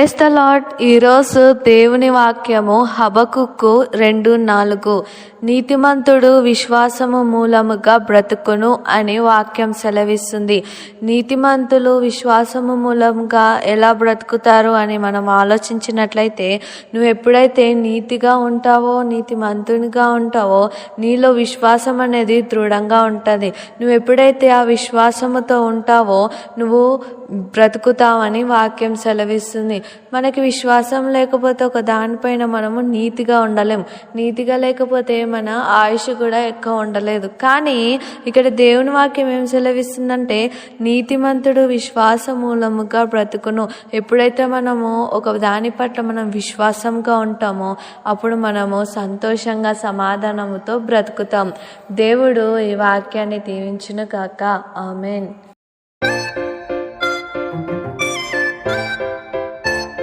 Praise the lord. ఈరోజు దేవుని వాక్యము హబకుక్కు 2:4. నీతిమంతుడు విశ్వాసము మూలముగా బ్రతుకును అని వాక్యం సెలవిస్తుంది. నీతిమంతులు విశ్వాసము మూలంగా ఎలా బ్రతుకుతారు అని మనం ఆలోచించినట్లయితే, నువ్వు ఎప్పుడైతే నీతిగా ఉంటావో, నీతిమంతునిగా ఉంటావో, నీలో విశ్వాసం అనేది దృఢంగా ఉంటుంది. నువ్వు ఎప్పుడైతే ఆ విశ్వాసముతో ఉంటావో నువ్వు బ్రతుకుతావని వాక్యం సెలవిస్తుంది. మనకి విశ్వాసం లేకపోతే ఒక దానిపైన మనము నీతిగా ఉండలేం. నీతిగా లేకపోతే మన ఆయుష్ కూడా ఎక్కువ ఉండలేదు. కానీ ఇక్కడ దేవుని వాక్యం ఏం సెలవిస్తుందంటే, నీతిమంతుడు విశ్వాస మూలముగా బ్రతుకును. ఎప్పుడైతే మనము ఒక దాని పట్ల మనం విశ్వాసంగా ఉంటామో అప్పుడు మనము సంతోషంగా సమాధానముతో బ్రతుకుతాం. దేవుడు ఈ వాక్యాన్ని దీవించును గాక. ఆమేన్.